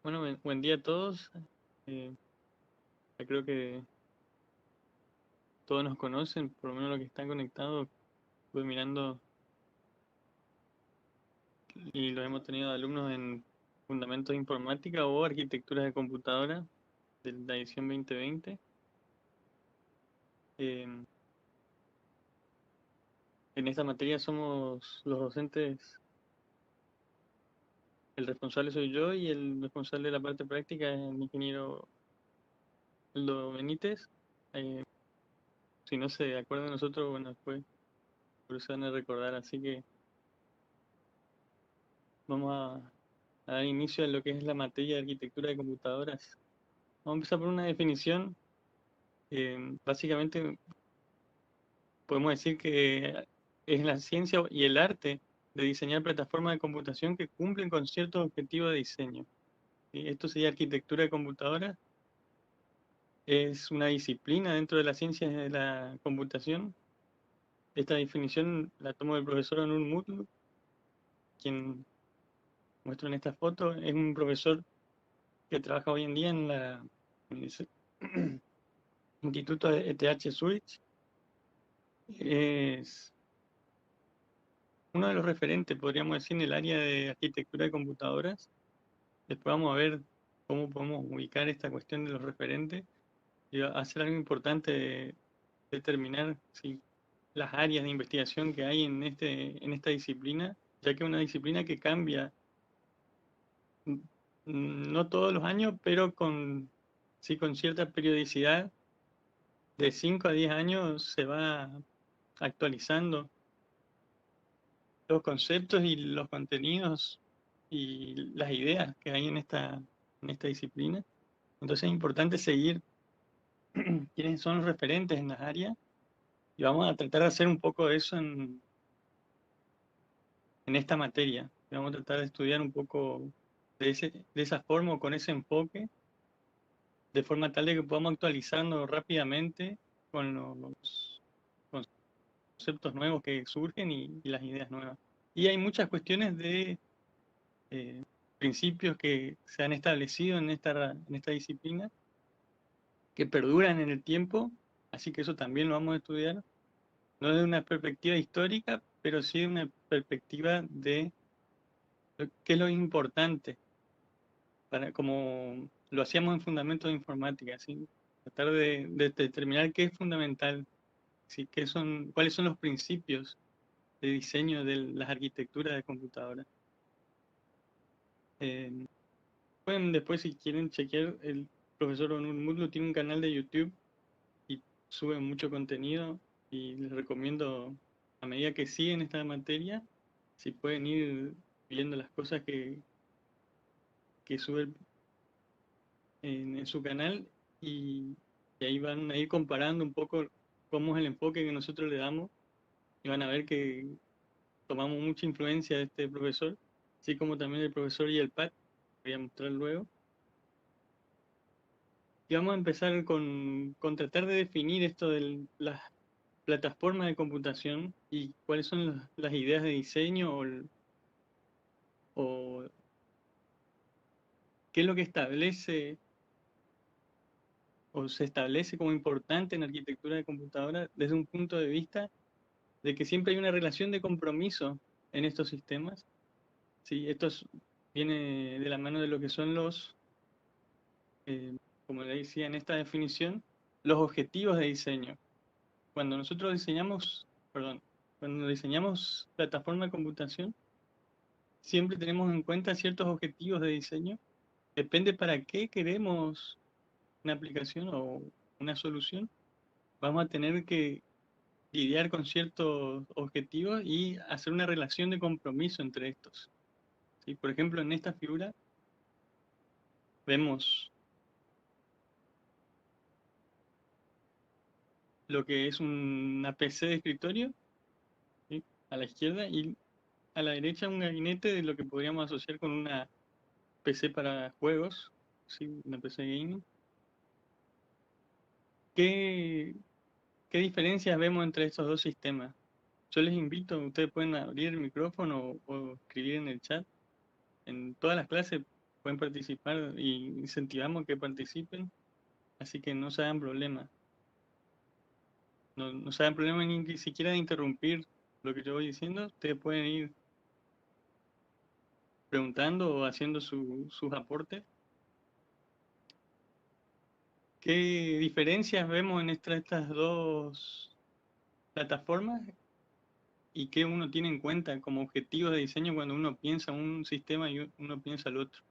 Bueno, buen día a todos. Eh, ya creo que todos nos conocen, por lo menos los que están conectados. Estuve mirando y los hemos tenido de alumnos en Fundamentos de Informática o Arquitectura de Computadora de la edición 2020. Eh, en esta materia somos los docentes, el responsable soy yo y el responsable de la parte práctica es el ingeniero Aldo Benítez. Eh, si no se acuerdan de nosotros, bueno, después por eso van a recordar, así que vamos a dar inicio a lo que es la materia de arquitectura de computadoras. Vamos a empezar por una definición. Básicamente podemos decir que es la ciencia y el arte de diseñar plataformas de computación que cumplen con ciertos objetivos de diseño. ¿Sí? Esto sería arquitectura de computadoras. Es una disciplina dentro de la ciencia de la computación. Esta definición la tomó el profesor Onur Mutlu, quien muestro en esta foto. Es un profesor que trabaja hoy en día en el Instituto de ETH Zurich. Es uno de los referentes, podríamos decir, en el área de arquitectura de computadoras. Después vamos a ver cómo podemos ubicar esta cuestión de los referentes y hacer algo importante de determinar si las áreas de investigación que hay en esta disciplina, ya que es una disciplina que cambia, no todos los años, pero sí con cierta periodicidad, de 5 a 10 años se va actualizando los conceptos y los contenidos y las ideas que hay en esta disciplina. Entonces es importante seguir quiénes son los referentes en las áreas y vamos a tratar de hacer un poco de eso en esta materia. Vamos a tratar de estudiar un poco de esa forma o con ese enfoque, de forma tal de que podamos actualizarnos rápidamente con los conceptos nuevos que surgen y las ideas nuevas. Y hay muchas cuestiones de eh, principios que se han establecido en esta disciplina que perduran en el tiempo, así que eso también lo vamos a estudiar, no desde una perspectiva histórica, pero sí de una perspectiva de qué es lo importante, para, como lo hacíamos en Fundamentos de Informática, ¿sí? Tratar de determinar qué es fundamental, ¿sí? Cuáles son los principios de diseño de las arquitecturas de computadoras. Eh, Pueden después, si quieren chequear, el profesor Onur Mutlu tiene un canal de YouTube y sube mucho contenido y les recomiendo, a medida que siguen esta materia, si pueden ir viendo las cosas que sube en su canal y ahí van a ir comparando un poco cómo es el enfoque que nosotros le damos y van a ver que tomamos mucha influencia de este profesor, así como también del profesor Yelpat, voy a mostrar luego. Y vamos a empezar con tratar de definir esto de las plataformas de computación y cuáles son las ideas de diseño o qué es lo que establece o se establece como importante en arquitectura de computadora desde un punto de vista de que siempre hay una relación de compromiso en estos sistemas. ¿Sí? Viene de la mano de lo que son eh, como le decía en esta definición, los objetivos de diseño. Cuando nosotros diseñamos, perdón, cuando diseñamos plataforma de computación, siempre tenemos en cuenta ciertos objetivos de diseño. Depende para qué queremos una aplicación o una solución. Vamos a tener que lidiar con ciertos objetivos y hacer una relación de compromiso entre estos. ¿Sí? Por ejemplo, en esta figura vemos lo que es una PC de escritorio, ¿sí? A la izquierda y a la derecha un gabinete de lo que podríamos asociar con una PC para juegos, ¿sí? Una PC gaming. ¿Qué, ¿Qué diferencias vemos entre estos dos sistemas? Yo les invito, ustedes pueden abrir el micrófono o escribir en el chat. En todas las clases pueden participar y incentivamos que participen, así que no se hagan problemas. No se hagan problemas ni siquiera de interrumpir lo que yo voy diciendo. Ustedes pueden ir preguntando o haciendo sus aportes. ¿Qué diferencias vemos en estas dos plataformas y qué uno tiene en cuenta como objetivos de diseño cuando uno piensa un sistema y uno piensa el otro?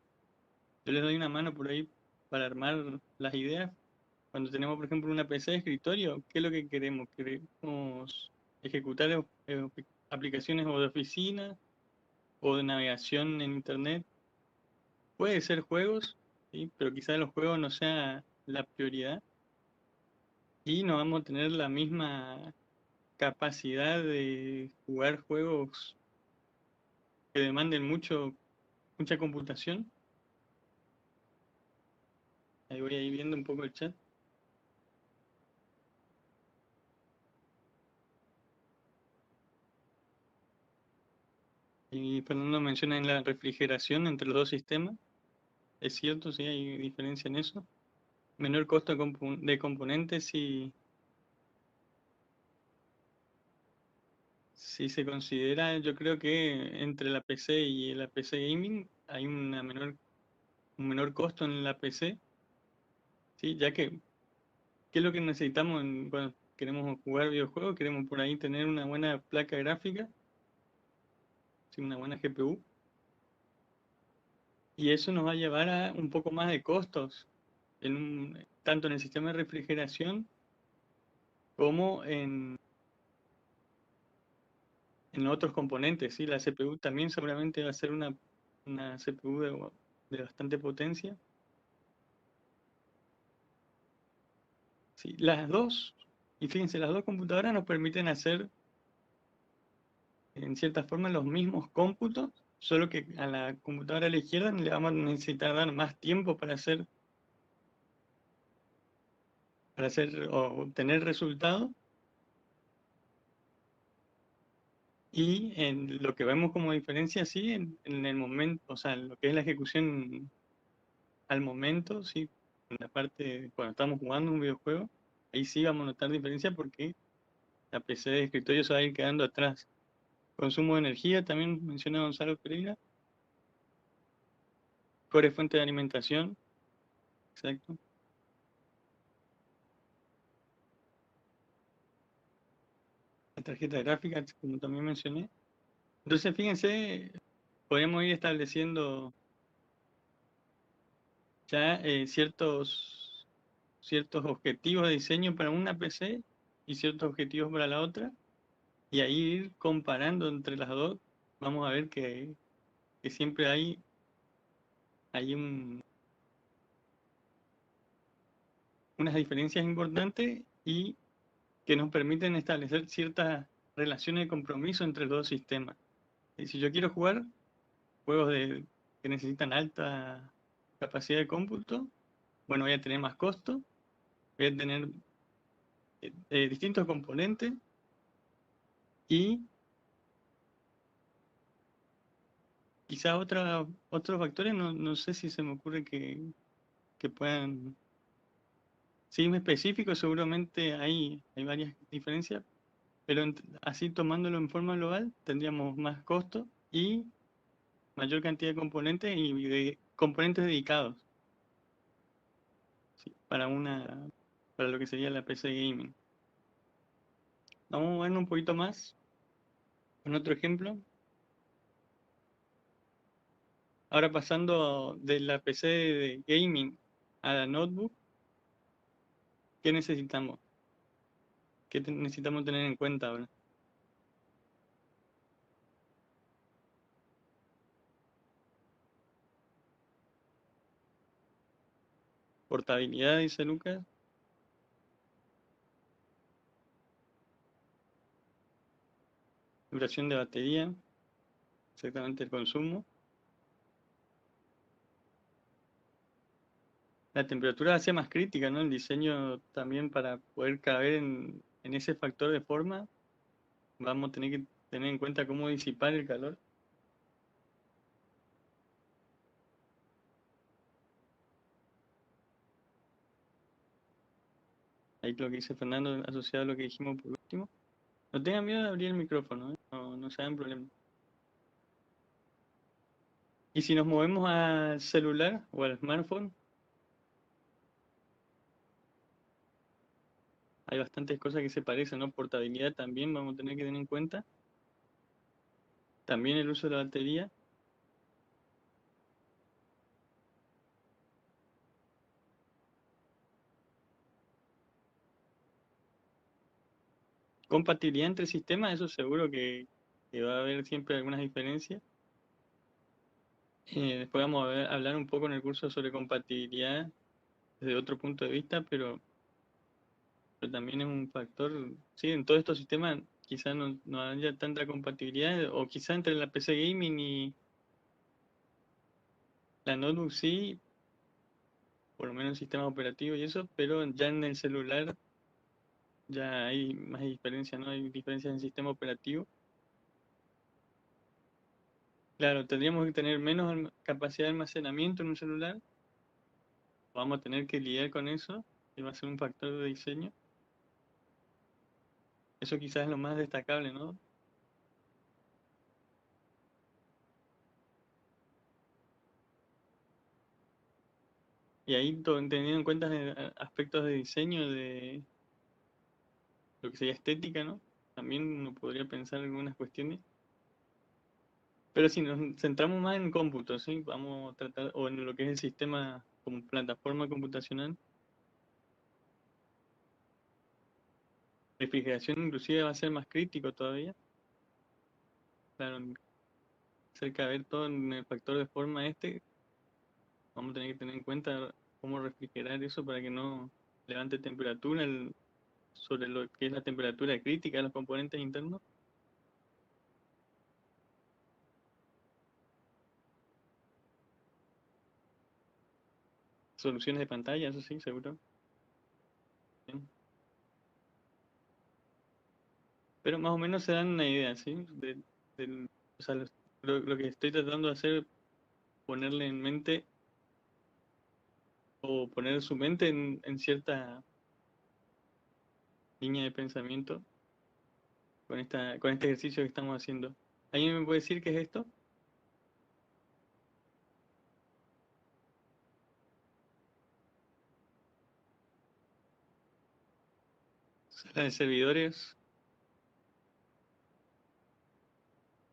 Yo les doy una mano por ahí para armar las ideas. Cuando tenemos, por ejemplo, una PC de escritorio, ¿qué es lo que queremos? Queremos ejecutar aplicaciones o de oficina o de navegación en Internet. Puede ser juegos, ¿sí? Pero quizás los juegos no sea la prioridad y no vamos a tener la misma capacidad de jugar juegos que demanden mucha computación. Ahí voy a ir viendo un poco el chat. Y Fernando menciona en la refrigeración entre los dos sistemas. Es cierto, sí, hay diferencia en eso. Menor costo de componentes si se considera, yo creo que entre la PC y la PC gaming hay un menor costo en la PC, ¿sí? Ya que, ¿qué es lo que necesitamos cuando queremos jugar videojuegos? Queremos por ahí tener una buena placa gráfica, ¿sí? Una buena GPU, y eso nos va a llevar a un poco más de costos, tanto en el sistema de refrigeración como en otros componentes, ¿sí? La CPU también seguramente va a ser una CPU de bastante potencia. Sí, y fíjense, las dos computadoras nos permiten hacer en cierta forma los mismos cómputos, solo que a la computadora a la izquierda le vamos a necesitar dar más tiempo para hacer o obtener resultados. Y en lo que vemos como diferencia, sí, en el momento, o sea, en lo que es la ejecución al momento, sí, en la parte, cuando estamos jugando un videojuego, ahí sí vamos a notar diferencia porque la PC de escritorio se va a ir quedando atrás. Consumo de energía, también menciona Gonzalo Pereira. Core fuente de alimentación, exacto. La tarjeta gráfica, como también mencioné. Entonces, fíjense, podemos ir estableciendo ya ciertos objetivos de diseño para una PC y ciertos objetivos para la otra, y ahí ir comparando entre las dos. Vamos a ver que siempre hay unas diferencias importantes y que nos permiten establecer ciertas relaciones de compromiso entre los dos sistemas. Y si yo quiero jugar juegos que necesitan alta capacidad de cómputo, bueno, voy a tener más costo, voy a tener distintos componentes y quizá otros factores, no sé si se me ocurre que puedan. Sí, en específico seguramente hay varias diferencias, pero así tomándolo en forma global tendríamos más costo y mayor cantidad de componentes y de componentes dedicados, ¿sí? Para lo que sería la PC gaming. Vamos a ver un poquito más con otro ejemplo. Ahora pasando de la PC de gaming a la notebook, ¿qué necesitamos? ¿Qué necesitamos tener en cuenta ahora? Portabilidad, dice Lucas. Duración de batería, exactamente el consumo. La temperatura hace más crítica, ¿no? El diseño también para poder caber en ese factor de forma, vamos a tener que tener en cuenta cómo disipar el calor. ahí lo que dice Fernando asociado a lo que dijimos por último. No tengan miedo de abrir el micrófono, ¿eh? No, no se hagan problema. Y si nos movemos al celular o al smartphone, hay bastantes cosas que se parecen, ¿no? Portabilidad también vamos a tener que tener en cuenta. También el uso de la batería. Compatibilidad entre sistemas, eso seguro que va a haber siempre algunas diferencias. Después vamos a hablar un poco en el curso sobre compatibilidad desde otro punto de vista, pero también es un factor, sí, en todos estos sistemas quizás no haya tanta compatibilidad, o quizás entre la PC Gaming y la notebook sí, por lo menos en sistemas operativos y eso, pero ya en el celular ya hay más diferencias, ¿no? Hay diferencias en sistema operativo. Claro, tendríamos que tener menos capacidad de almacenamiento en un celular, vamos a tener que lidiar con eso, y va a ser un factor de diseño. Eso quizás es lo más destacable, ¿no? Y ahí teniendo en cuenta aspectos de diseño, de lo que sería estética, ¿no? También uno podría pensar en algunas cuestiones. Pero si nos centramos más en cómputo, ¿sí? Vamos a tratar, o en lo que es el sistema como plataforma computacional, refrigeración inclusive va a ser más crítico todavía. Claro, cerca de ver todo en el factor de forma este, vamos a tener que tener en cuenta cómo refrigerar eso para que no levante temperatura sobre lo que es la temperatura crítica de los componentes internos. Soluciones de pantalla, eso sí, seguro. Bien. Pero más o menos se dan una idea, ¿sí? O sea, lo que estoy tratando de hacer, ponerle en mente o poner su mente en cierta línea de pensamiento con este ejercicio que estamos haciendo. ¿Alguien me puede decir qué es esto? Sala de servidores,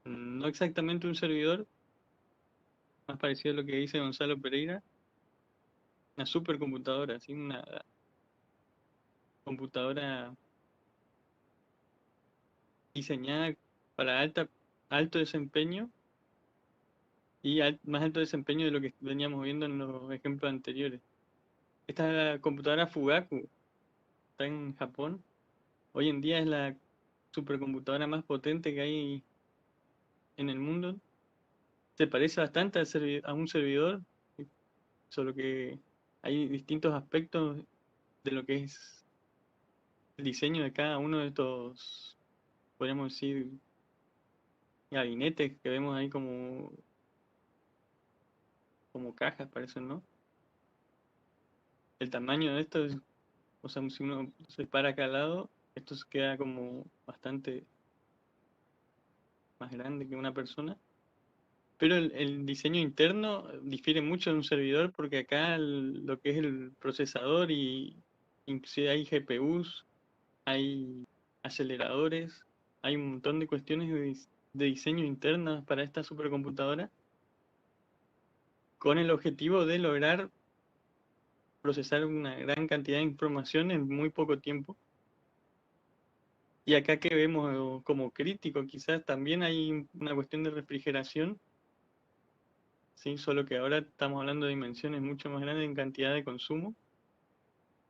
no exactamente un servidor, más parecido a lo que dice Gonzalo Pereira, una supercomputadora, ¿sí? Una computadora diseñada para alto desempeño y más alto desempeño de lo que veníamos viendo en los ejemplos anteriores. Esta es la computadora Fugaku, está en Japón. Hoy en día es la supercomputadora más potente que hay en el mundo. Se parece bastante a un servidor, solo que hay distintos aspectos de lo que es el diseño de cada uno de estos, podríamos decir, gabinetes que vemos ahí como cajas, parecen, ¿no? El tamaño de esto es, o sea, si uno se para acá al lado, esto se queda como bastante más grande que una persona. Pero el diseño interno difiere mucho de un servidor porque acá lo que es el procesador y inclusive hay GPUs, hay aceleradores, hay un montón de cuestiones de diseño internas para esta supercomputadora con el objetivo de lograr procesar una gran cantidad de información en muy poco tiempo. Y acá que vemos como crítico, quizás también hay una cuestión de refrigeración, ¿sí? Solo que ahora estamos hablando de dimensiones mucho más grandes en cantidad de consumo,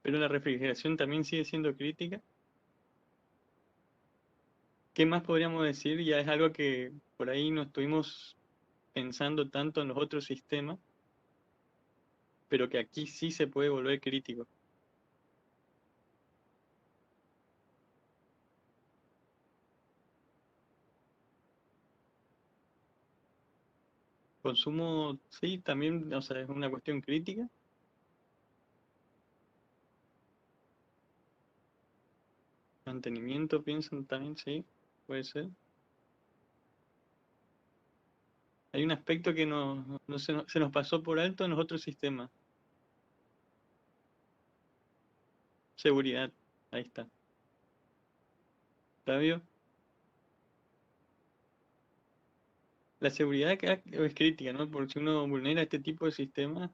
pero la refrigeración también sigue siendo crítica. ¿Qué más podríamos decir? Ya es algo que por ahí no estuvimos pensando tanto en los otros sistemas, pero que aquí sí se puede volver crítico. Consumo, sí, también, o sea, es una cuestión crítica. Mantenimiento, piensan también, sí, puede ser. Hay un aspecto que se nos pasó por alto en los otros sistemas. Seguridad, ahí está. ¿Sabio? La seguridad acá es crítica, ¿no? Porque si uno vulnera este tipo de sistemas,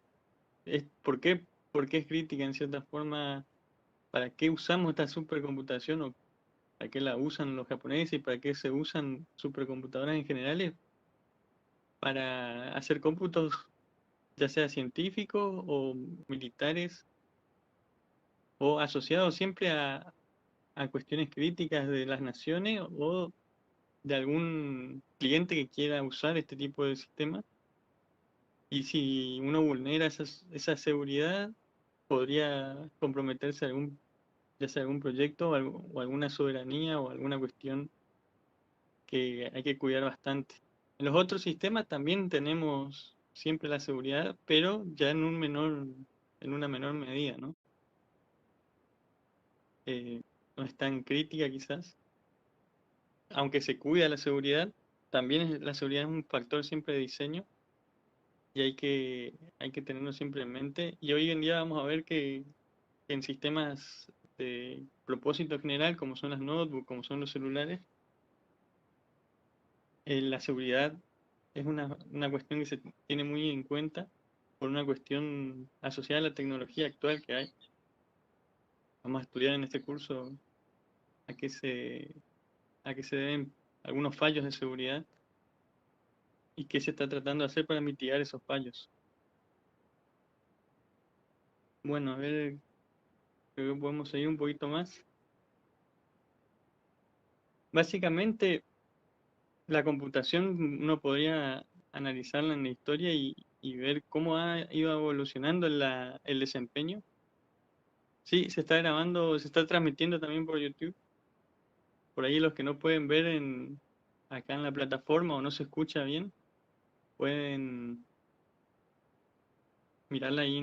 ¿por qué es crítica en cierta forma? ¿Para qué usamos esta supercomputación o para qué la usan los japoneses y para qué se usan supercomputadoras en general? Es para hacer cómputos, ya sea científicos o militares, o asociados siempre a cuestiones críticas de las naciones o de algún cliente que quiera usar este tipo de sistemas. Y si uno vulnera esa seguridad, podría comprometerse ya sea algún proyecto o alguna soberanía o alguna cuestión que hay que cuidar bastante. En los otros sistemas también tenemos siempre la seguridad, pero ya en una menor medida, ¿no? No es tan crítica quizás, aunque se cuida la seguridad, también la seguridad es un factor siempre de diseño y hay que tenerlo siempre en mente. Y hoy en día vamos a ver que en sistemas de propósito general, como son las notebooks, como son los celulares, la seguridad es una cuestión que se tiene muy en cuenta por una cuestión asociada a la tecnología actual que hay. Vamos a estudiar en este curso a a qué se deben algunos fallos de seguridad y qué se está tratando de hacer para mitigar esos fallos. Bueno, a ver, creo que podemos seguir un poquito más. Básicamente, la computación uno podría analizarla en la historia y ver cómo ha ido evolucionando el desempeño. Sí, se está grabando, se está transmitiendo también por YouTube. Por ahí los que no pueden ver acá en la plataforma o no se escucha bien, pueden mirarla ahí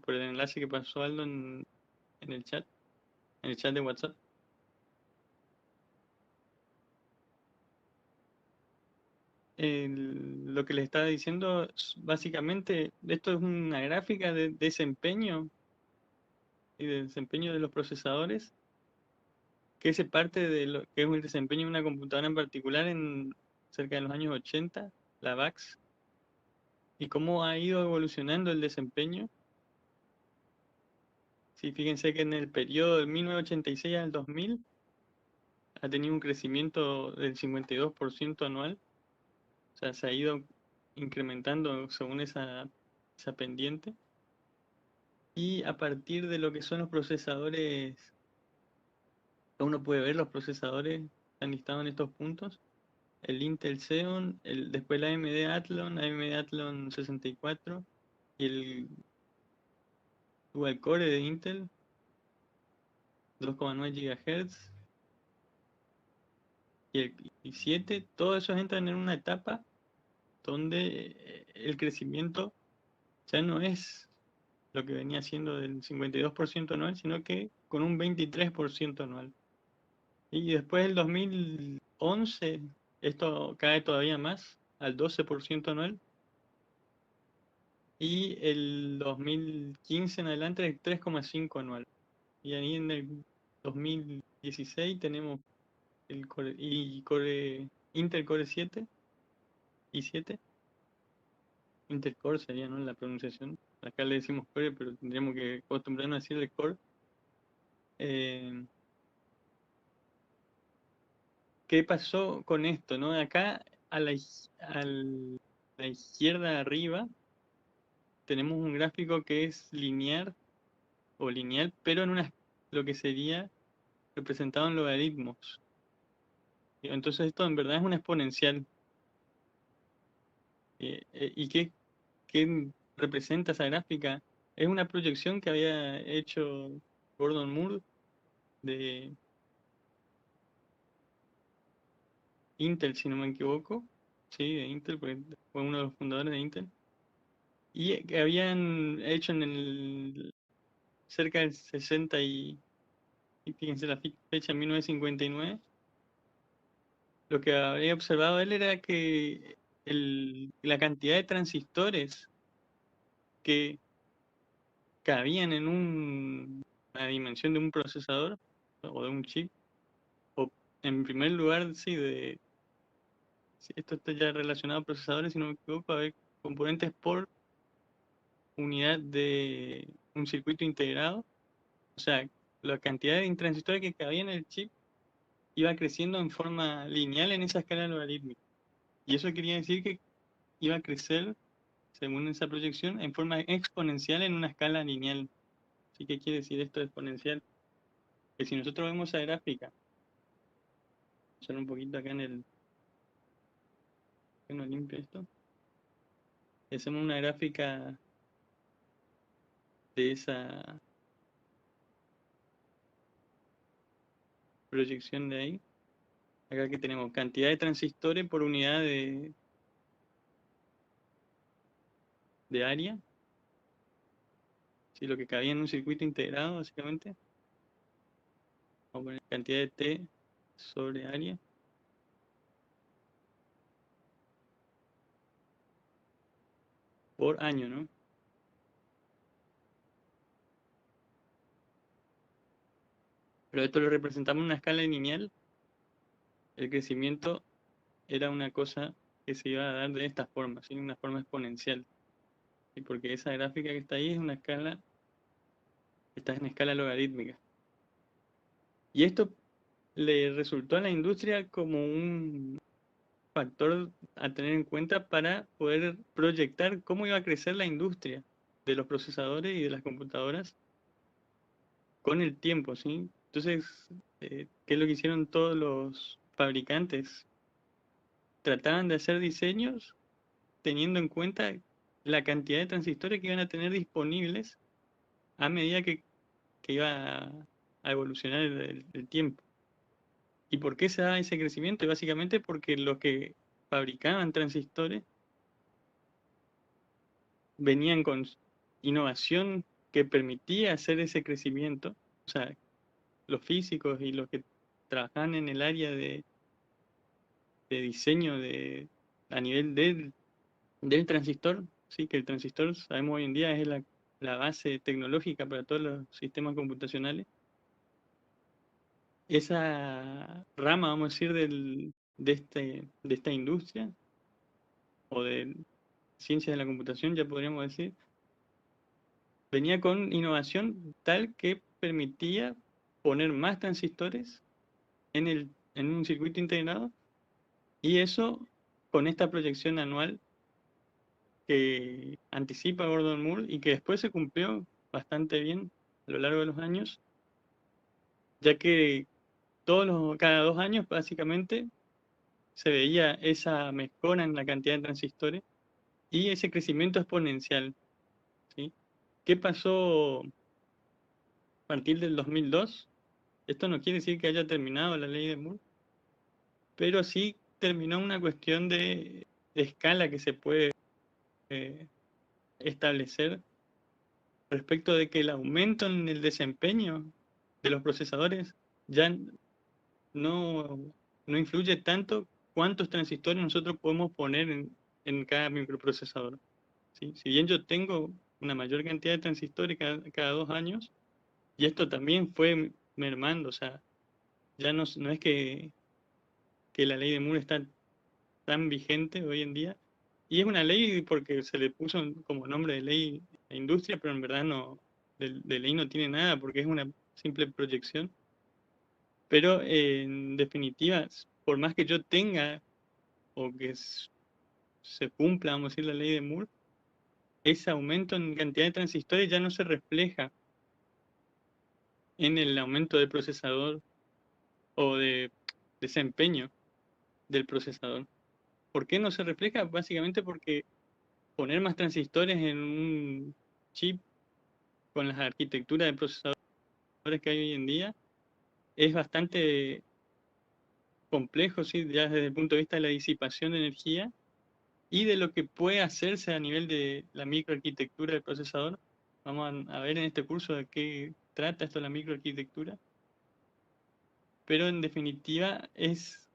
por el enlace que pasó Aldo en en el chat de WhatsApp. Lo que les estaba diciendo, básicamente, esto es una gráfica de desempeño y de desempeño de los procesadores, que se parte de lo que es el desempeño de una computadora en particular en cerca de los años 80, la VAX, y cómo ha ido evolucionando el desempeño. Sí, fíjense que en el periodo del 1986 al 2000 ha tenido un crecimiento del 52% anual, o sea, se ha ido incrementando según esa pendiente. Y a partir de lo que son los procesadores, uno puede ver los procesadores que han listado en estos puntos, el Intel Xeon, después la AMD Athlon 64 y el Dual Core de Intel, 2,9 GHz y el i7, todos esos entran en una etapa donde el crecimiento ya no es lo que venía siendo del 52% anual, sino que con un 23% anual. Y después del 2011, esto cae todavía más, al 12% anual. Y el 2015 en adelante, el 3,5 anual. Y ahí en el 2016 tenemos Intel Core 7 y 7. Intel Core sería, ¿no?, la pronunciación. Acá le decimos Core, pero tendríamos que acostumbrarnos a decirle Core. Eh, ¿Qué pasó con esto, no? Acá la izquierda arriba tenemos un gráfico que es lineal o lineal, pero lo que sería representado en logaritmos. Entonces esto en verdad es una exponencial. ¿Y qué representa esa gráfica? Es una proyección que había hecho Gordon Moore de Intel, si no me equivoco. Sí, de Intel, porque fue uno de los fundadores de Intel. Y que habían hecho cerca del 60 y fíjense la fecha 1959, lo que había observado él era que la cantidad de transistores que cabían en una dimensión de un procesador o de un chip, o en primer lugar, sí, sí, esto está ya relacionado a procesadores, si no me equivoco, a ver, componentes por unidad de un circuito integrado, o sea, la cantidad de transistores que cabía en el chip iba creciendo en forma lineal en esa escala logarítmica. Y eso quería decir que iba a crecer, según esa proyección, en forma exponencial en una escala lineal. ¿Sí? ¿Qué quiere decir esto de exponencial? Que si nosotros vemos esa gráfica, solo un poquito acá que no limpio esto, y hacemos una gráfica de esa proyección de ahí, acá que tenemos cantidad de transistores por unidad de área, ¿sí? Lo que cabía en un circuito integrado, básicamente, vamos a poner cantidad de T sobre área, por año, ¿no? Pero esto lo representamos en una escala lineal, el crecimiento era una cosa que se iba a dar de esta forma, ¿sí? Una forma exponencial. ¿Sí? Porque esa gráfica que está ahí es una escala, está en escala logarítmica. Y esto le resultó a la industria como un factor a tener en cuenta para poder proyectar cómo iba a crecer la industria de los procesadores y de las computadoras con el tiempo, ¿sí? Entonces, ¿qué es lo que hicieron todos los fabricantes? Trataban de hacer diseños teniendo en cuenta la cantidad de transistores que iban a tener disponibles a medida que iba a evolucionar el tiempo. ¿Y por qué se da ese crecimiento? Y básicamente porque los que fabricaban transistores venían con innovación que permitía hacer ese crecimiento. O sea, los físicos y los que trabajan en el área de diseño a nivel del transistor, sí, que el transistor, sabemos hoy en día, es la base tecnológica para todos los sistemas computacionales. Esa rama, vamos a decir, de esta industria, o de ciencias de la computación, ya podríamos decir, venía con innovación tal que permitía poner más transistores en un circuito integrado, y eso con esta proyección anual que anticipa Gordon Moore y que después se cumplió bastante bien a lo largo de los años, ya que cada 2 años básicamente se veía esa mejora en la cantidad de transistores y ese crecimiento exponencial, ¿sí? ¿Qué pasó a partir del 2002? Esto no quiere decir que haya terminado la ley de Moore, pero sí terminó una cuestión de escala que se puede eh, establecer respecto de que el aumento en el desempeño de los procesadores ya no, no influye tanto cuántos transistores nosotros podemos poner en cada microprocesador, ¿sí? Si bien yo tengo una mayor cantidad de transistores cada 2 años, y esto también fue mermando, o sea, ya no es que la ley de Moore está tan vigente hoy en día, y es una ley porque se le puso como nombre de ley a industria, pero en verdad no, de ley no tiene nada porque es una simple proyección. Pero en definitiva, por más que yo tenga o que se cumpla, vamos a decir, la ley de Moore, ese aumento en cantidad de transistores ya no se refleja en el aumento del procesador o de desempeño del procesador. ¿Por qué no se refleja? Básicamente porque poner más transistores en un chip con las arquitecturas de procesadores que hay hoy en día es bastante complejo, ¿sí? Ya desde el punto de vista de la disipación de energía y de lo que puede hacerse a nivel de la microarquitectura del procesador. Vamos a ver en este curso de qué trata esto de la microarquitectura. pero en definitiva es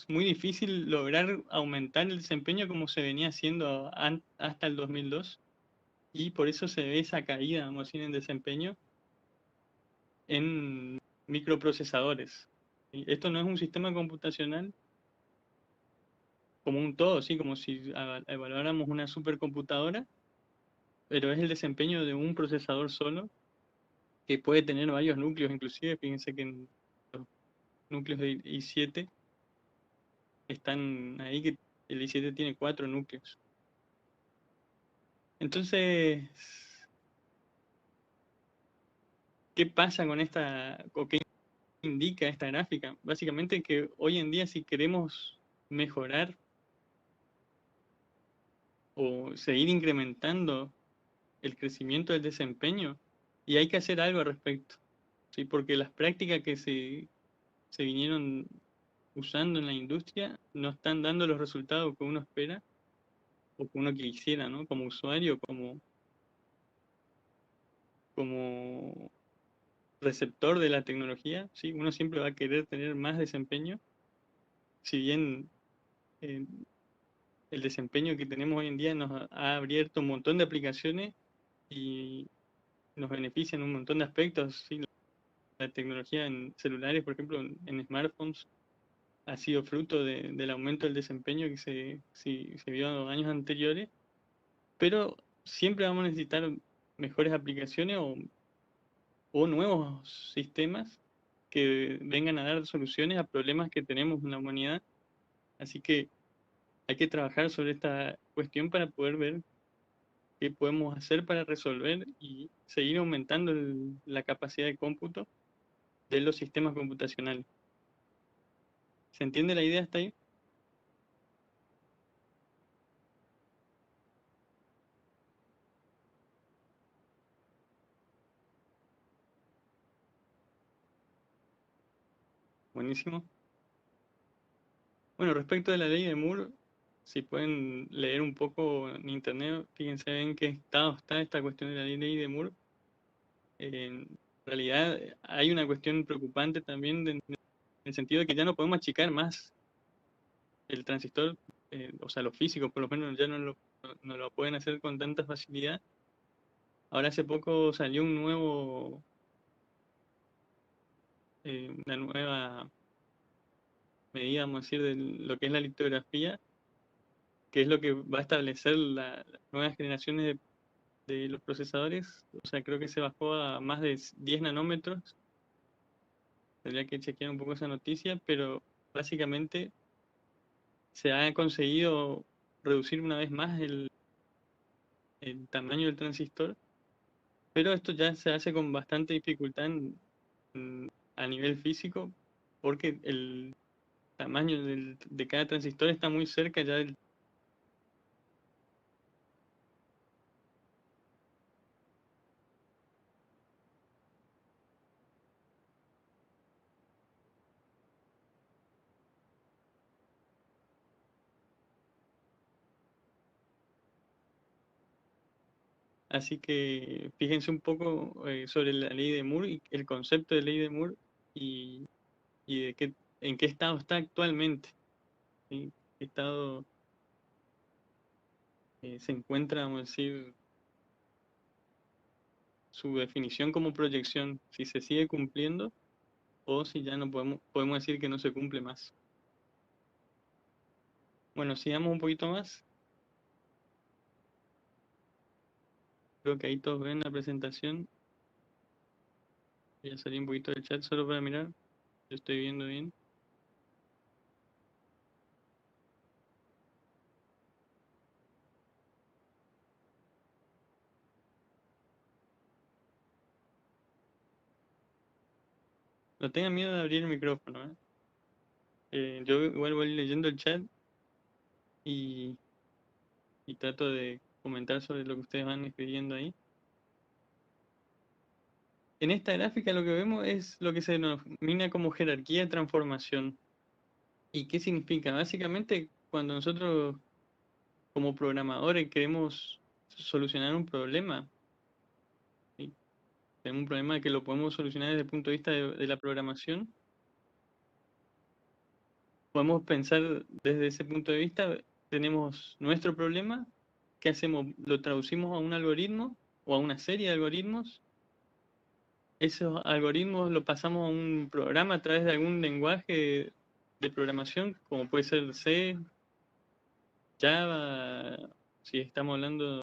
muy difícil lograr aumentar el desempeño como se venía haciendo hasta el 2002 y por eso se ve esa caída, vamos a decir, en desempeño en microprocesadores. Y esto no es un sistema computacional como un todo, ¿sí? Como si evaluáramos una supercomputadora, pero es el desempeño de un procesador solo que puede tener varios núcleos, inclusive, fíjense que en los núcleos de i7 están ahí, que el i7 tiene 4 núcleos. Entonces, ¿qué pasa con esta, o qué indica esta gráfica? Básicamente que hoy en día si queremos mejorar o seguir incrementando el crecimiento del desempeño, y hay que hacer algo al respecto, ¿sí? Porque las prácticas que se vinieron usando en la industria no están dando los resultados que uno espera o que uno quisiera, ¿no? Como usuario, como receptor de la tecnología, ¿sí? Uno siempre va a querer tener más desempeño, si bien eh, el desempeño que tenemos hoy en día nos ha abierto un montón de aplicaciones y nos beneficia en un montón de aspectos, ¿sí? La tecnología en celulares, por ejemplo, en smartphones, ha sido fruto del aumento del desempeño que se vio en años anteriores, pero siempre vamos a necesitar mejores aplicaciones o nuevos sistemas que vengan a dar soluciones a problemas que tenemos en la humanidad. Así que hay que trabajar sobre esta cuestión para poder ver qué podemos hacer para resolver y seguir aumentando la capacidad de cómputo de los sistemas computacionales. ¿Se entiende la idea hasta ahí? Buenísimo. Bueno, respecto de la ley de Moore, si pueden leer un poco en internet, fíjense en qué estado está esta cuestión de la ley de Moore. En realidad hay una cuestión preocupante también en el sentido de que ya no podemos achicar más el transistor, o sea, los físicos por lo menos ya no lo pueden hacer con tanta facilidad. Ahora hace poco salió una nueva medida, vamos a decir, de lo que es la litografía, que es lo que va a establecer las nuevas generaciones de los procesadores. O sea, creo que se bajó a más de 10 nanómetros. Tendría que chequear un poco esa noticia, pero básicamente se ha conseguido reducir una vez más el tamaño del transistor, pero esto ya se hace con bastante dificultad a nivel físico, porque el tamaño de cada transistor está muy cerca ya del. Así que fíjense un poco sobre la ley de Moore y el concepto de ley de Moore y, y en qué estado está actualmente, ¿sí? ¿Qué estado se encuentra, vamos a decir, su definición como proyección, si se sigue cumpliendo o si ya no podemos decir que no se cumple más? Bueno, sigamos un poquito más. Creo que ahí todos ven la presentación. Voy a salir un poquito del chat solo para mirar. Yo estoy viendo bien. No tengan miedo de abrir el micrófono, ¿eh? Yo igual voy leyendo el chat y, y trato de comentar sobre lo que ustedes van escribiendo ahí. En esta gráfica lo que vemos es lo que se denomina como jerarquía de transformación. ¿Y qué significa? Básicamente, cuando nosotros como programadores queremos solucionar un problema, ¿sí? Tenemos un problema que lo podemos solucionar desde el punto de vista de la programación. podemos pensar desde ese punto de vista, tenemos nuestro problema, ¿qué hacemos? Lo traducimos a un algoritmo o a una serie de algoritmos. Esos algoritmos los pasamos a un programa a través de algún lenguaje de programación, como puede ser C, Java, si estamos hablando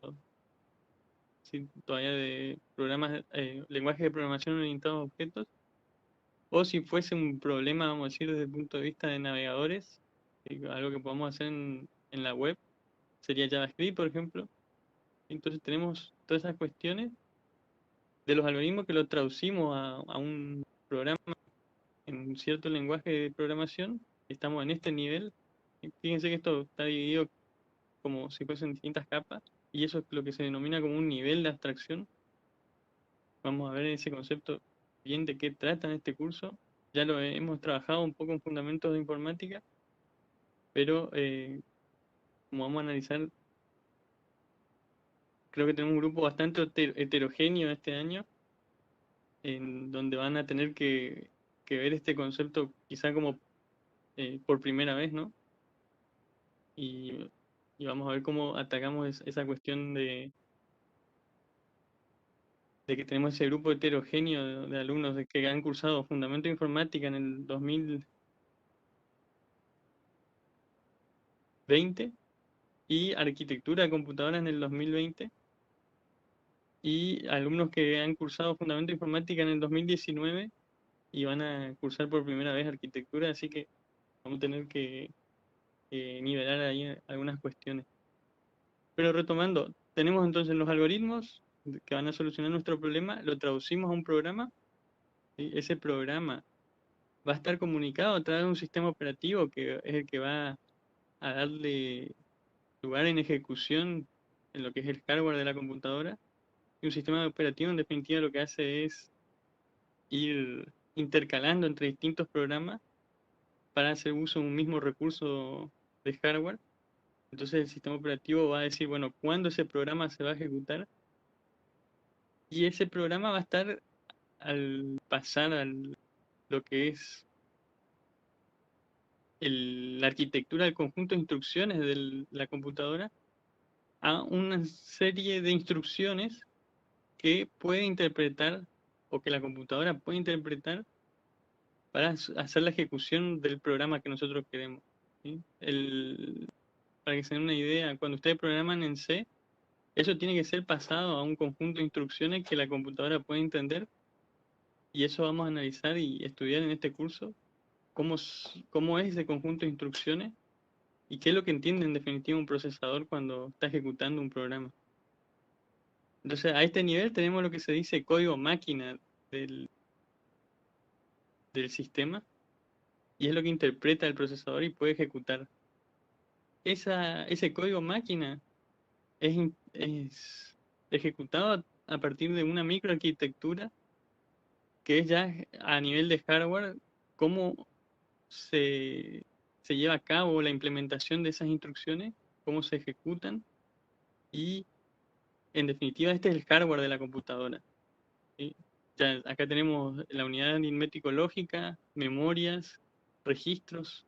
todavía de programas, lenguajes de programación orientados a objetos, o si fuese un problema, vamos a decir, desde el punto de vista de navegadores, algo que podamos hacer en la web, sería JavaScript, por ejemplo. Entonces tenemos todas esas cuestiones de los algoritmos que los traducimos a un programa en un cierto lenguaje de programación. Estamos en este nivel. Y fíjense que esto está dividido como si fuesen distintas capas, y eso es lo que se denomina como un nivel de abstracción. Vamos a ver ese concepto bien de qué trata en este curso. Ya lo hemos trabajado un poco en fundamentos de informática, pero como vamos a analizar, creo que tenemos un grupo bastante heterogéneo este año, en donde van a tener que ver este concepto quizá como por primera vez, ¿no? Y, y vamos a ver cómo atacamos esa cuestión de que tenemos ese grupo heterogéneo de alumnos que han cursado Fundamento de Informática en el 2020 y Arquitectura de Computadora en el 2020, y alumnos que han cursado Fundamento de Informática en el 2019 y van a cursar por primera vez Arquitectura, así que vamos a tener que nivelar ahí algunas cuestiones. Pero retomando, tenemos entonces los algoritmos que van a solucionar nuestro problema, lo traducimos a un programa, ¿sí? Ese programa va a estar comunicado a través de un sistema operativo que es el que va a darle lugar en ejecución en lo que es el hardware de la computadora. Y un sistema operativo en definitiva lo que hace es ir intercalando entre distintos programas para hacer uso de un mismo recurso de hardware. Entonces el sistema operativo va a decir, bueno, cuándo ese programa se va a ejecutar, y ese programa va a estar al pasar lo que es la arquitectura del conjunto de instrucciones de la computadora a una serie de instrucciones que puede interpretar o que la computadora puede interpretar para hacer la ejecución del programa que nosotros queremos, ¿sí? Para que se den una idea, cuando ustedes programan en C, eso tiene que ser pasado a un conjunto de instrucciones que la computadora puede entender, y eso vamos a analizar y estudiar en este curso, cómo es ese conjunto de instrucciones y qué es lo que entiende en definitiva un procesador cuando está ejecutando un programa. Entonces, a este nivel tenemos lo que se dice código máquina del, del sistema, y es lo que interpreta el procesador y puede ejecutar. Ese código máquina es ejecutado a partir de una microarquitectura que es ya a nivel de hardware, cómo se, se lleva a cabo la implementación de esas instrucciones, cómo se ejecutan, y en definitiva este es el hardware de la computadora, ¿sí? Ya acá tenemos la unidad aritmético-lógica, memorias, registros,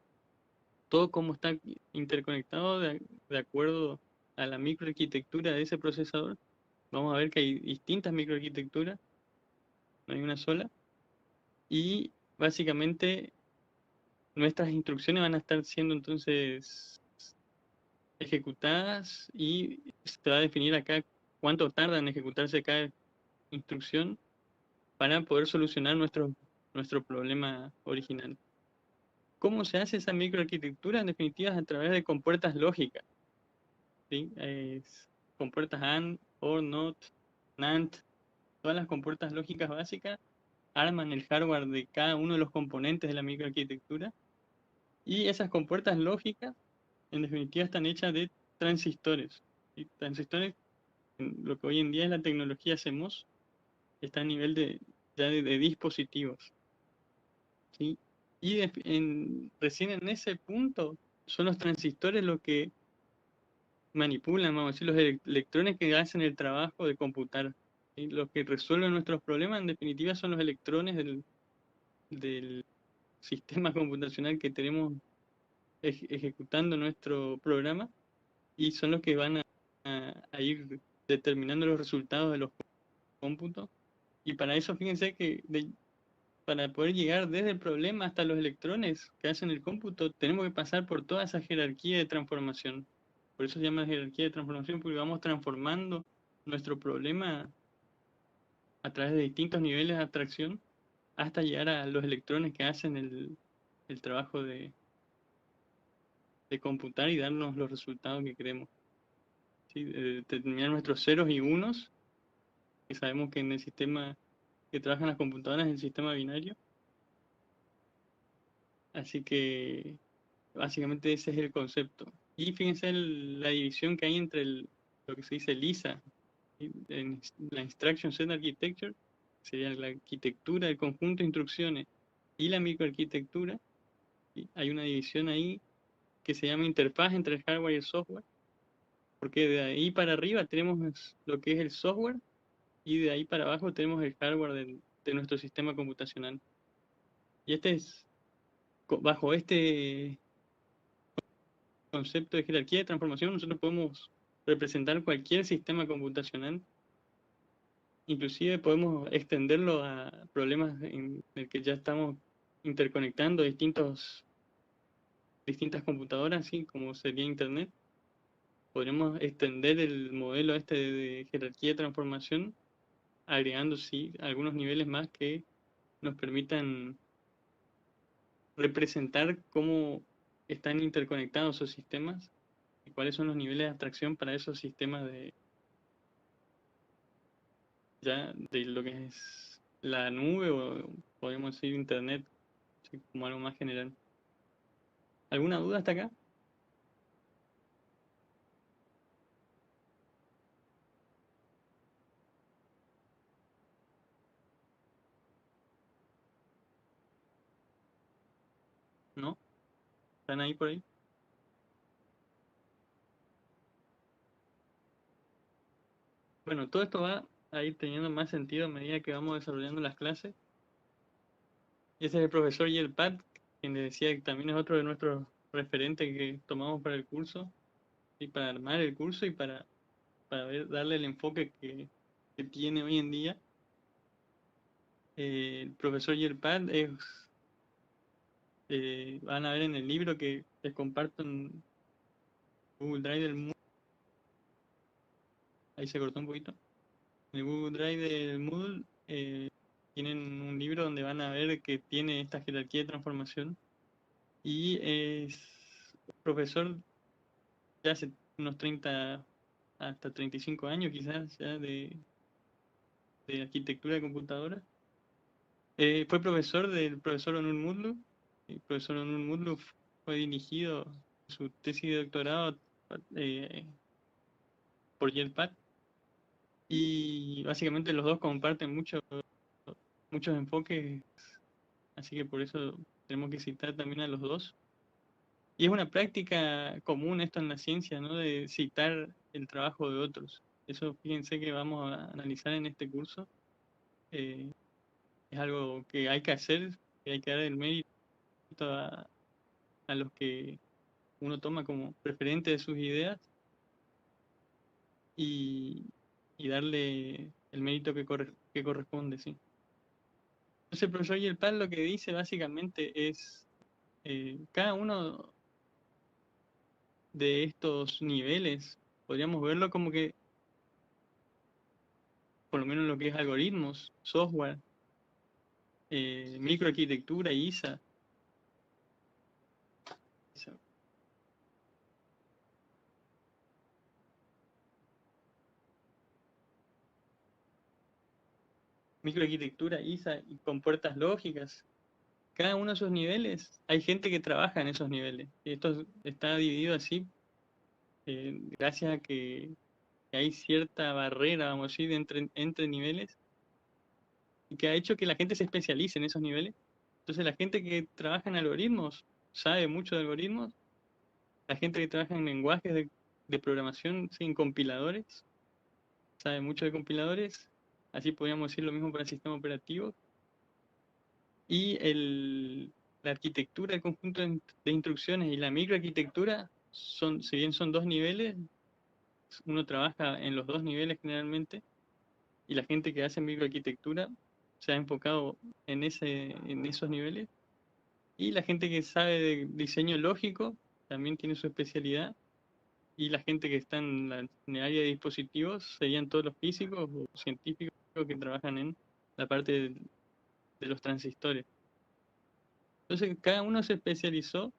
todo cómo está interconectado de acuerdo a la microarquitectura de ese procesador. Vamos a ver que hay distintas microarquitecturas, no hay una sola, y básicamente nuestras instrucciones van a estar siendo entonces ejecutadas, y se va a definir acá cuánto tarda en ejecutarse cada instrucción para poder solucionar nuestro problema original. ¿Cómo se hace esa microarquitectura? En definitiva, es a través de compuertas lógicas, ¿sí? Compuertas AND, OR, NOT, NAND, todas las compuertas lógicas básicas arman el hardware de cada uno de los componentes de la microarquitectura, y esas compuertas lógicas, en definitiva, están hechas de transistores. ¿Sí? Transistores, lo que hoy en día es la tecnología CMOS, está a nivel ya de dispositivos, ¿sí? Y recién en ese punto son los transistores los que manipulan, vamos a decir, los electrones que hacen el trabajo de computar, ¿sí? Los que resuelven nuestros problemas, en definitiva, son los electrones del sistema computacional que tenemos ejecutando nuestro programa y son los que van a ir determinando los resultados de los cómputos. Y para eso, fíjense que para poder llegar desde el problema hasta los electrones que hacen el cómputo, tenemos que pasar por toda esa jerarquía de transformación. Por eso se llama jerarquía de transformación, porque vamos transformando nuestro problema a través de distintos niveles de abstracción hasta llegar a los electrones que hacen el trabajo de computar y darnos los resultados que queremos. ¿Sí? Determinar nuestros ceros y unos, que sabemos que en el sistema que trabajan las computadoras es el sistema binario. Así que básicamente ese es el concepto. Y fíjense la división que hay entre lo que se dice LISA, ¿sí? En la Instruction Set Architecture, sería la arquitectura del conjunto de instrucciones, y la microarquitectura. ¿Sí? Hay una división ahí que se llama interfaz entre el hardware y el software, porque de ahí para arriba tenemos lo que es el software y de ahí para abajo tenemos el hardware de nuestro sistema computacional. Y bajo este concepto de jerarquía de transformación, nosotros podemos representar cualquier sistema computacional, inclusive podemos extenderlo a problemas en el que ya estamos interconectando distintas computadoras, así como sería Internet. Podríamos extender el modelo este de jerarquía de transformación, agregando sí algunos niveles más que nos permitan representar cómo están interconectados esos sistemas y cuáles son los niveles de abstracción para esos sistemas de lo que es la nube o podemos decir internet, sí, como algo más general. ¿Alguna duda hasta acá? ¿No? ¿Están ahí por ahí? Bueno, todo esto va a ir teniendo más sentido a medida que vamos desarrollando las clases. Y ese es el profesor Pat, quien le decía que también es otro de nuestros referentes que tomamos para el curso y para armar el curso y para darle el enfoque que tiene hoy en día. El profesor Pat van a ver en el libro que les comparto en Google Drive del Moodle. Ahí se cortó un poquito. En el Google Drive del Moodle tienen un libro donde van a ver que tiene esta jerarquía de transformación y es profesor ya hace unos 30 hasta 35 años quizás ya de arquitectura de computadora. Fue profesor del profesor Onur Mutlu. El profesor Onur Mutlu fue dirigido su tesis de doctorado eh, por Pat y básicamente los dos comparten muchos enfoques, así que por eso tenemos que citar también a los dos. Y es una práctica común esto en la ciencia, ¿no? De citar el trabajo de otros. Eso fíjense que vamos a analizar en este curso. Eh, es algo que hay que hacer, que hay que dar el mérito a los que uno toma como referente de sus ideas y, y darle el mérito que corresponde, ¿sí? Entonces el profesor Yelpal lo que dice básicamente es cada uno de estos niveles, podríamos verlo como que, por lo menos lo que es algoritmos, software, microarquitectura, microarquitectura, ISA y con puertas lógicas. Cada uno de esos niveles, hay gente que trabaja en esos niveles. Y esto está dividido así gracias a que hay cierta barrera, vamos a decir, entre niveles y que ha hecho que la gente se especialice en esos niveles. Entonces la gente que trabaja en algoritmos sabe mucho de algoritmos, la gente que trabaja en lenguajes de programación, sí, en compiladores, sabe mucho de compiladores, así podríamos decir lo mismo para el sistema operativo. Y la arquitectura, el conjunto de instrucciones y la microarquitectura son, si bien son dos niveles, uno trabaja en los dos niveles generalmente, y la gente que hace microarquitectura se ha enfocado en esos niveles, y la gente que sabe de diseño lógico también tiene su especialidad, y la gente que está en el área de dispositivos serían todos los físicos o científicos que trabajan en la parte de los transistores. Entonces, cada uno se especializó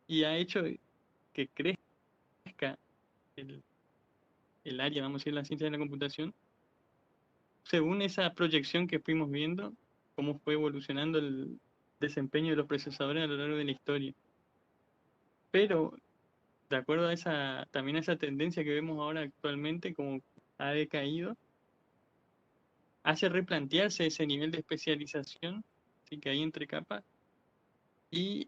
y ha hecho que crezca el, el área, vamos a decir, la ciencia de la computación, según esa proyección que fuimos viendo, cómo fue evolucionando el desempeño de los procesadores a lo largo de la historia. Pero, de acuerdo a esa, también a esa tendencia que vemos ahora actualmente, como ha decaído, hace replantearse ese nivel de especialización, ¿sí?, que hay entre capas, y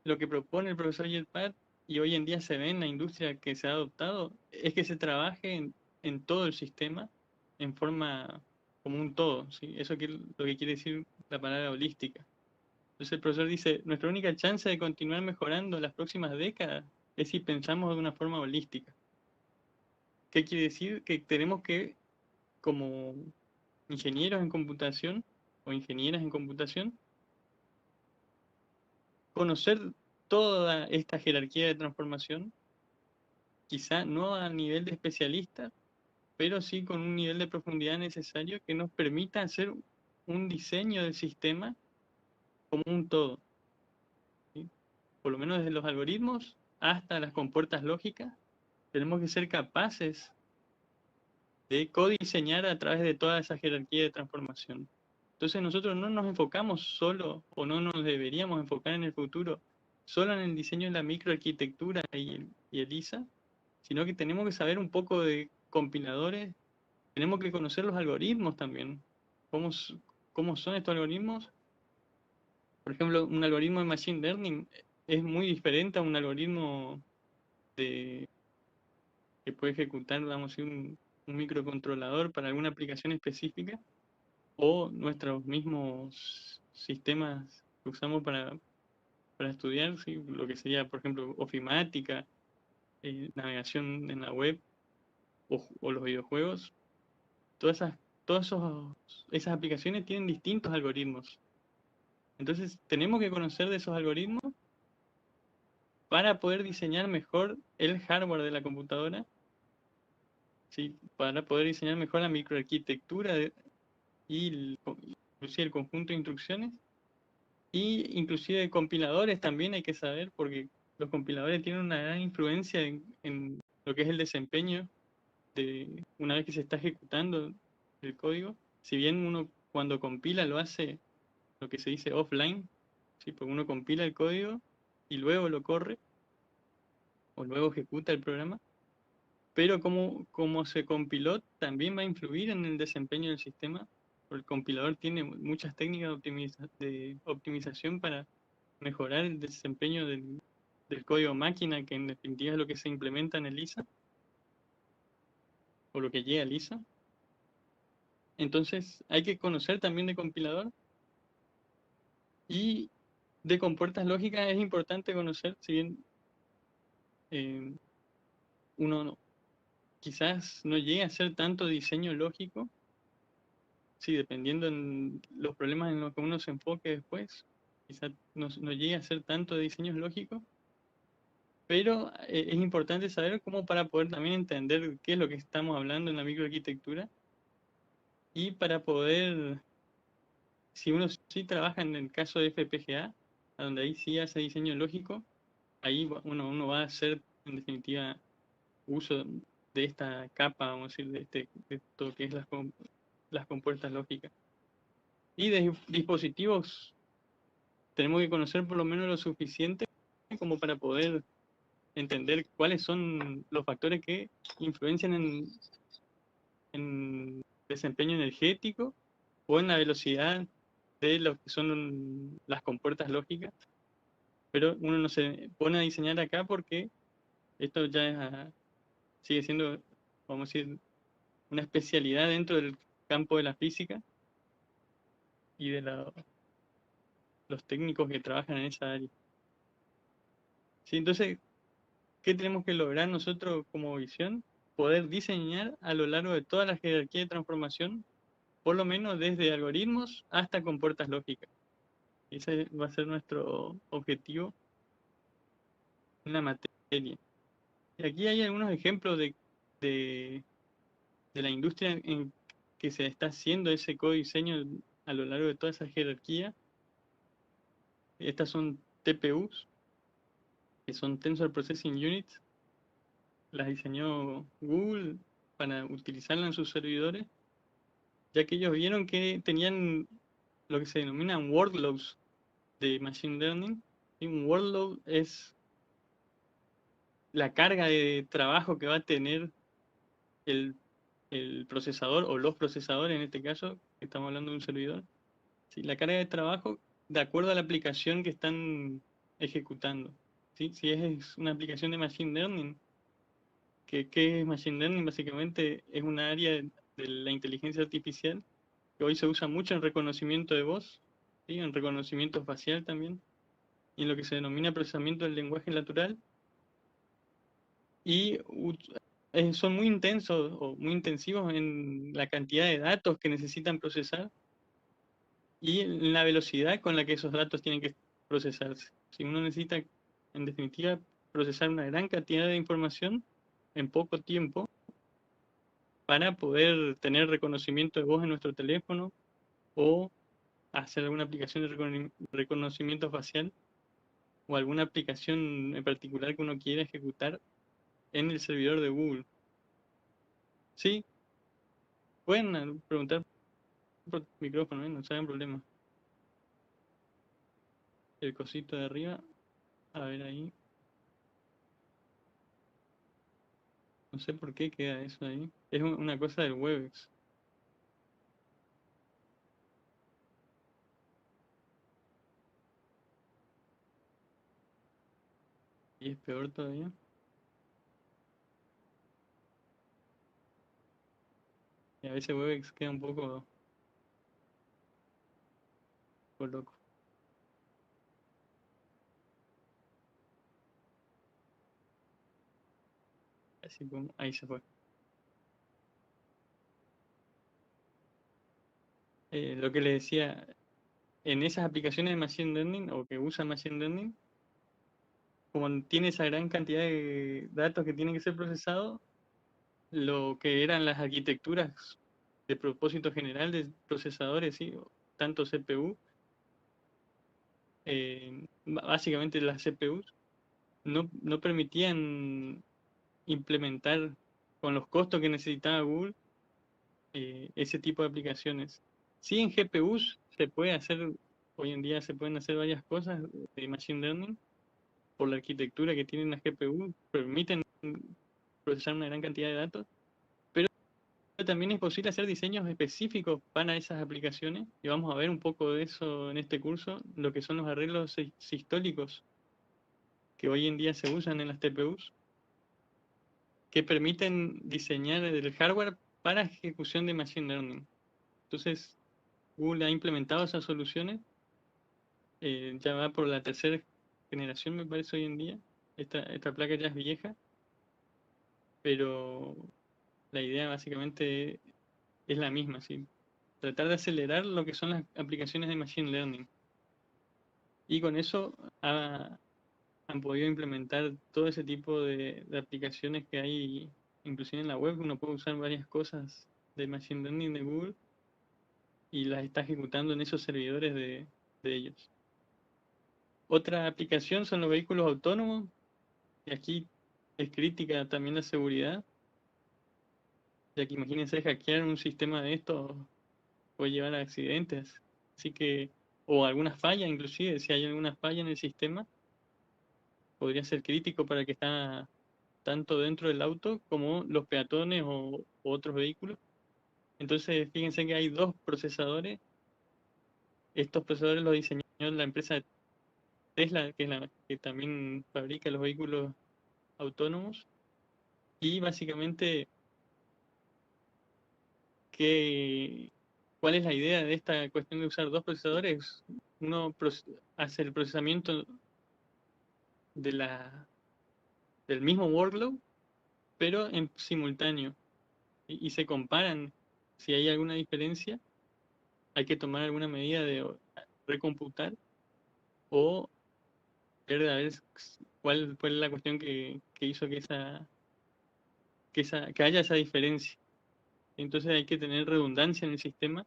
lo que propone el profesor Jetpat, y hoy en día se ve en la industria que se ha adoptado, es que se trabaje en todo el sistema en forma como un todo, ¿sí? Eso es lo que quiere decir la palabra holística. Entonces el profesor dice, nuestra única chance de continuar mejorando las próximas décadas es si pensamos de una forma holística. ¿Qué quiere decir? Que tenemos que, como ingenieros en computación o ingenieras en computación, conocer toda esta jerarquía de transformación, quizá no a nivel de especialista, pero sí con un nivel de profundidad necesario que nos permita hacer un diseño del sistema como un todo, ¿sí? Por lo menos desde los algoritmos hasta las compuertas lógicas, tenemos que ser capaces de codiseñar a través de toda esa jerarquía de transformación. Entonces nosotros no nos enfocamos solo, o no nos deberíamos enfocar en el futuro, solo en el diseño de la microarquitectura y el ISA, sino que tenemos que saber un poco de compiladores, tenemos que conocer los algoritmos también, cómo, cómo son estos algoritmos. Por ejemplo, un algoritmo de Machine Learning es muy diferente a un algoritmo de, que puede ejecutar, vamos a decir, un microcontrolador para alguna aplicación específica, o nuestros mismos sistemas que usamos para estudiar, ¿sí? Lo que sería, por ejemplo, ofimática, navegación en la web o los videojuegos. Todas esas aplicaciones tienen distintos algoritmos. Entonces, tenemos que conocer de esos algoritmos para poder diseñar mejor el hardware de la computadora, ¿sí? Para poder diseñar mejor la microarquitectura y inclusive el conjunto de instrucciones. Y inclusive de compiladores también hay que saber, porque los compiladores tienen una gran influencia en lo que es el desempeño de una vez que se está ejecutando el código. Si bien uno cuando compila lo hace lo que se dice offline, ¿sí? Porque uno compila el código y luego lo corre o luego ejecuta el programa, pero como se compiló también va a influir en el desempeño del sistema. El compilador tiene muchas técnicas de optimización para mejorar el desempeño del código máquina, que en definitiva es lo que se implementa en el ISA, o lo que llega al ISA. Entonces hay que conocer también de compilador, y de compuertas lógicas es importante conocer, si bien eh, uno quizás no llegue a hacer tanto diseño lógico, sí, dependiendo en los problemas en los que uno se enfoque después, quizás no llegue a hacer tanto de diseños lógicos, pero es importante saber cómo para poder también entender qué es lo que estamos hablando en la microarquitectura, y para poder, si uno sí trabaja en el caso de FPGA, a donde ahí sí hace diseño lógico, ahí uno va a hacer en definitiva uso de esta capa, vamos a decir, de todo que es las compuertas lógicas. Y de dispositivos tenemos que conocer por lo menos lo suficiente como para poder entender cuáles son los factores que influencian en desempeño energético o en la velocidad de lo que son las compuertas lógicas, pero uno no se pone a diseñar acá porque esto ya sigue siendo, vamos a decir, una especialidad dentro del campo de la física y de la los técnicos que trabajan en esa área. ¿Sí? Entonces, ¿qué tenemos que lograr nosotros como visión? Poder diseñar a lo largo de toda la jerarquía de transformación, por lo menos desde algoritmos hasta compuertas lógicas. Ese va a ser nuestro objetivo en la materia. Y aquí hay algunos ejemplos de, de la industria en que se está haciendo ese codiseño a lo largo de toda esa jerarquía. Estas son TPUs, que son Tensor Processing Units. Las diseñó Google para utilizarlas en sus servidores, ya que ellos vieron que tenían lo que se denominan workloads de Machine Learning. Y un workload es la carga de trabajo que va a tener el, el procesador o los procesadores, en este caso, que estamos hablando de un servidor. ¿Sí? La carga de trabajo de acuerdo a la aplicación que están ejecutando. ¿Sí? Si es una aplicación de Machine Learning, ¿qué es Machine Learning? Básicamente es una área de la inteligencia artificial que hoy se usa mucho en reconocimiento de voz, ¿sí? En reconocimiento facial también, y en lo que se denomina procesamiento del lenguaje natural. Y son muy intensos o muy intensivos en la cantidad de datos que necesitan procesar y en la velocidad con la que esos datos tienen que procesarse. Si uno necesita, en definitiva, procesar una gran cantidad de información en poco tiempo para poder tener reconocimiento de voz en nuestro teléfono o hacer alguna aplicación de reconocimiento facial o alguna aplicación en particular que uno quiera ejecutar en el servidor de Google. Sí, pueden preguntar por micrófono, no se hagan problema. El cosito de arriba, a ver ahí. No sé por qué queda eso ahí. Es una cosa del Webex. Y es peor todavía. Y a veces Webex queda un poco loco. Así como, ahí se fue. Lo que le decía, en esas aplicaciones de Machine Learning o que usan Machine Learning, como tiene esa gran cantidad de datos que tienen que ser procesados, lo que eran las arquitecturas de propósito general de procesadores, ¿sí? Tanto CPU, básicamente las CPUs, no permitían implementar con los costos que necesitaba Google ese tipo de aplicaciones. Sí, en GPUs se puede hacer, hoy en día se pueden hacer varias cosas de Machine Learning por la arquitectura que tienen las GPU, permiten procesar una gran cantidad de datos, pero también es posible hacer diseños específicos para esas aplicaciones, y vamos a ver un poco de eso en este curso, lo que son los arreglos sistólicos que hoy en día se usan en las TPUs, que permiten diseñar el hardware para ejecución de Machine Learning. Entonces, Google ha implementado esas soluciones, ya va por la tercera generación, me parece, hoy en día. Esta placa ya es vieja, pero la idea básicamente es la misma, ¿sí? Tratar de acelerar lo que son las aplicaciones de Machine Learning. Y con eso han podido implementar todo ese tipo de aplicaciones que hay, inclusive en la web. Uno puede usar varias cosas de Machine Learning de Google y las está ejecutando en esos servidores de ellos. Otra aplicación son los vehículos autónomos, y aquí es crítica también la seguridad, ya que imagínense hackear un sistema de estos puede llevar a accidentes. Así que, o alguna falla, inclusive, si hay alguna falla en el sistema, podría ser crítico para el que está tanto dentro del auto como los peatones o otros vehículos. Entonces, fíjense que hay dos procesadores. Estos procesadores los diseñó la empresa Tesla, que es la que también fabrica los vehículos autónomos. Y básicamente, ¿cuál es la idea de esta cuestión de usar dos procesadores? hace el procesamiento de del mismo workload, pero en simultáneo. Y se comparan. Si hay alguna diferencia, hay que tomar alguna medida de recomputar o ver a ver cuál fue la cuestión que hizo que haya esa diferencia. Entonces hay que tener redundancia en el sistema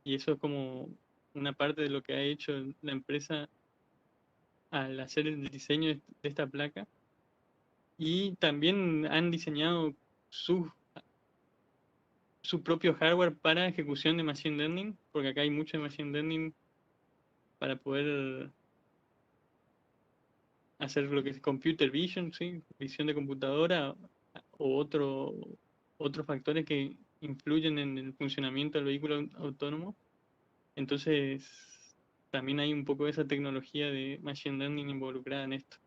y eso es como una parte de lo que ha hecho la empresa al hacer el diseño de esta placa. Y también han diseñado su propio hardware para ejecución de Machine Learning, porque acá hay mucho de Machine Learning para poder hacer lo que es Computer Vision, ¿sí? Visión de computadora o otros factores que influyen en el funcionamiento del vehículo autónomo. Entonces, también hay un poco de esa tecnología de Machine Learning involucrada en esto.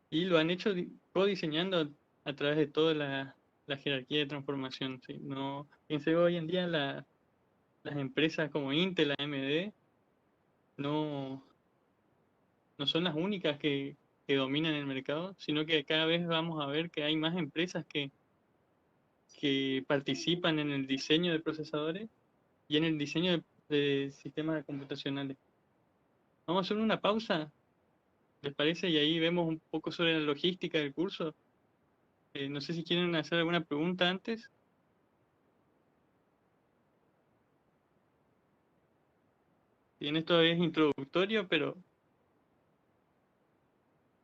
Y lo han hecho codiseñando a través de toda la jerarquía de transformación. ¿Sí? No, piense hoy en día las empresas como Intel, AMD, no, no son las únicas que dominan el mercado, sino que cada vez vamos a ver que hay más empresas que participan en el diseño de procesadores y en el diseño de sistemas computacionales. Vamos a hacer una pausa, ¿les parece? Y ahí vemos un poco sobre la logística del curso. No sé si quieren hacer alguna pregunta antes. Bien, esto es introductorio, pero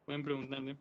pueden preguntarme.